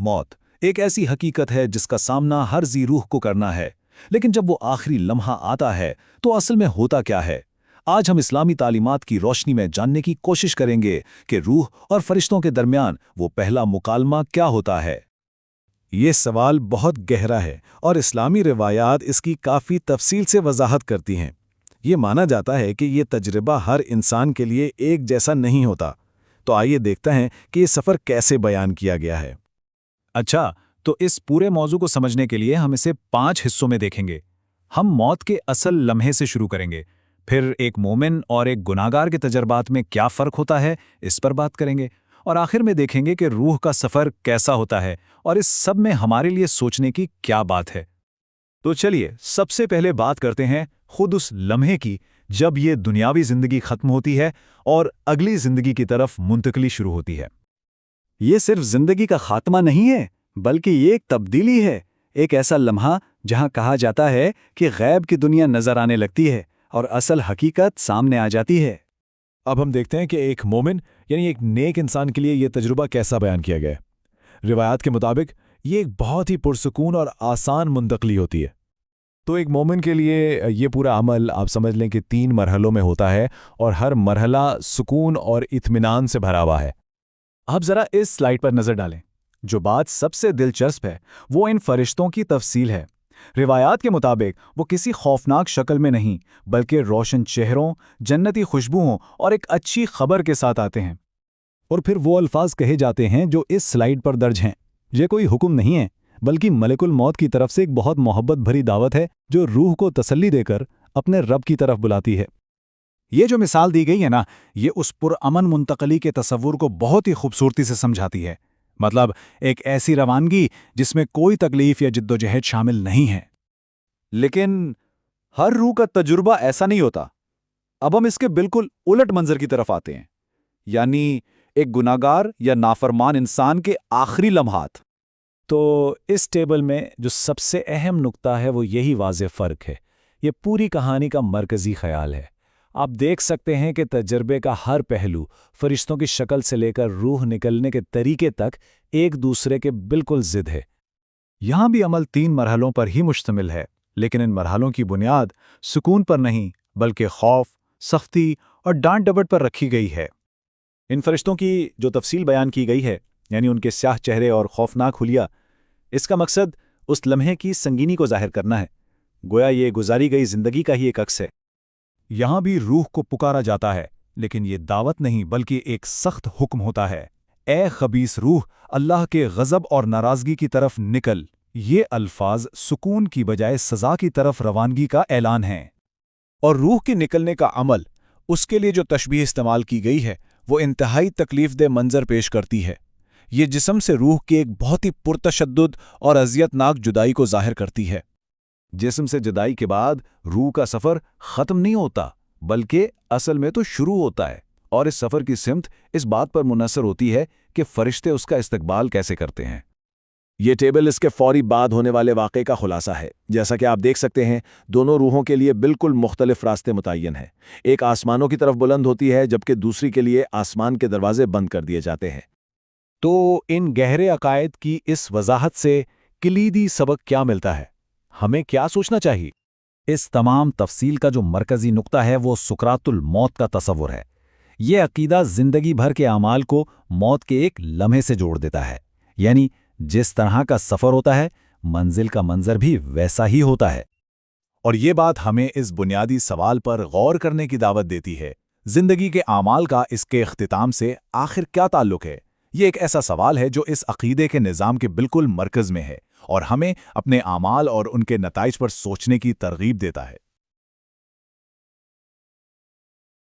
मौत एक ऐसी हकीकत है जिसका सामना हर जी रूह को करना है, लेकिन जब वो आखिरी लम्हा आता है तो असल में होता क्या है? आज हम इस्लामी तालीमात की रोशनी में जानने की कोशिश करेंगे कि रूह और फरिश्तों के दरमियान वो पहला मुकालमा क्या होता है। ये सवाल बहुत गहरा है और इस्लामी रिवायात इसकी काफ़ी तफसील से वजाहत करती हैं। ये माना जाता है कि ये तजर्बा हर इंसान के लिए एक जैसा नहीं होता। तो आइए देखते हैं कि ये सफ़र कैसे बयान किया गया है। अच्छा, तो इस पूरे मौजू को समझने के लिए हम इसे 5 हिस्सों में देखेंगे। हम मौत के असल लम्हे से शुरू करेंगे, फिर एक मोमिन और एक गुनाहगार के तजर्बात में क्या फ़र्क होता है इस पर बात करेंगे, और आखिर में देखेंगे कि रूह का सफ़र कैसा होता है और इस सब में हमारे लिए सोचने की क्या बात है। तो चलिए सबसे पहले बात करते हैं खुद उस लम्हे की जब ये दुनियावी ज़िंदगी ख़त्म होती है और अगली ज़िंदगी की तरफ मुंतकली शुरू होती है। ये सिर्फ जिंदगी का खात्मा नहीं है, बल्कि ये एक तब्दीली है, एक ऐसा लम्हा जहां कहा जाता है कि गैब की दुनिया नजर आने लगती है और असल हकीकत सामने आ जाती है। अब हम देखते हैं कि एक मोमिन यानी एक नेक इंसान के लिए यह तजुर्बा कैसा बयान किया गया है। रिवायात के मुताबिक ये एक बहुत ही पुरसुकून और आसान मुंतकली होती है। तो एक मोमिन के लिए ये पूरा अमल आप समझ लें कि 3 मरहलों में होता है और हर मरहला सुकून और इत्मीनान से भरा हुआ है। अब जरा इस स्लाइड पर नजर डालें। जो बात सबसे दिलचस्प है वो इन फरिश्तों की तफसील है। रिवायात के मुताबिक वो किसी खौफनाक शक्ल में नहीं, बल्कि रोशन चेहरों, जन्नती खुशबुओं और एक अच्छी खबर के साथ आते हैं। और फिर वो अल्फाज कहे जाते हैं जो इस स्लाइड पर दर्ज हैं। ये कोई हुक्म नहीं है, बल्कि मलिकुल मौत की तरफ से एक बहुत मोहब्बत भरी दावत है जो रूह को तसल्ली देकर अपने रब की तरफ बुलाती है। ये जो मिसाल दी गई है ना, ये उस पुरअमन मुंतकली के तसव्वुर को बहुत ही खूबसूरती से समझाती है। मतलब एक ऐसी रवानगी जिसमें कोई तकलीफ या जिद्दोजहद शामिल नहीं है। लेकिन हर रूह का तजुर्बा ऐसा नहीं होता। अब हम इसके बिल्कुल उलट मंजर की तरफ आते हैं, यानी एक गुनाहगार या नाफरमान इंसान के आखिरी लम्हात। तो इस टेबल में जो सबसे अहम नुक्ता है वो यही वाज़ेह फ़र्क है। ये पूरी कहानी का मरकज़ी ख्याल है। आप देख सकते हैं कि तजर्बे का हर पहलू, फरिश्तों की शक्ल से लेकर रूह निकलने के तरीके तक, एक दूसरे के बिल्कुल ज़िद है। यहाँ भी अमल 3 मरहलों पर ही मुश्तमिल है, लेकिन इन मरहलों की बुनियाद सुकून पर नहीं, बल्कि खौफ, सख्ती और डांट डपट पर रखी गई है। इन फरिश्तों की जो तफसील बयान की गई है, यानी उनके स्याह चेहरे और खौफनाक हुलिया, इसका मकसद उस लम्हे की संगीनी को जाहिर करना है। गोया ये गुजारी गई जिंदगी का ही एक अक्स है। यहाँ भी रूह को पुकारा जाता है, लेकिन ये दावत नहीं बल्कि एक सख्त हुक्म होता है। ए खबीस रूह, अल्लाह के गज़ब और नाराज़गी की तरफ निकल। ये अल्फाज सुकून की बजाय सज़ा की तरफ रवानगी का ऐलान है। और रूह के निकलने का अमल, उसके लिए जो तशबीह इस्तेमाल की गई है वो इंतहाई तकलीफदेह मंजर पेश करती है। ये जिस्म से रूह की एक बहुत ही पुरतशद्दुद और अज़ियतनाक जुदाई को ज़ाहिर करती है। जिस्म से जुदाई के बाद रूह का सफ़र ख़त्म नहीं होता, बल्कि असल में तो शुरू होता है, और इस सफ़र की सिमत इस बात पर मुनहसर होती है कि फ़रिश्ते उसका इस्तकबाल कैसे करते हैं। ये टेबल इसके फौरी बाद होने वाले वाक़े का खुलासा है। जैसा कि आप देख सकते हैं, दोनों रूहों के लिए बिल्कुल मुख्तलिफ रास्ते मुतय्यन हैं। एक आसमानों की तरफ बुलंद होती है, जबकि दूसरी के लिए आसमान के दरवाजे बंद कर दिए जाते हैं। तो इन गहरे अकायद की इस वजाहत से कलीदी सबक क्या मिलता है? हमें क्या सोचना चाहिए? इस तमाम तफसील का जो मरकज़ी नुक्ता है वो सुकरातुल मौत का तसव्वुर है। ये अकीदा ज़िंदगी भर के अमाल को मौत के एक लम्हे से जोड़ देता है, यानी जिस तरह का सफ़र होता है, मंजिल का मंजर भी वैसा ही होता है। और ये बात हमें इस बुनियादी सवाल पर गौर करने की दावत देती है, ज़िंदगी के आमाल का इसके इख्तिताम से आखिर क्या ताल्लुक़ है? ये एक ऐसा सवाल है जो इस अक़ीदे के निज़ाम के बिल्कुल मरकज़ में है और हमें अपने आमाल और उनके नताइज पर सोचने की तरगीब देता है।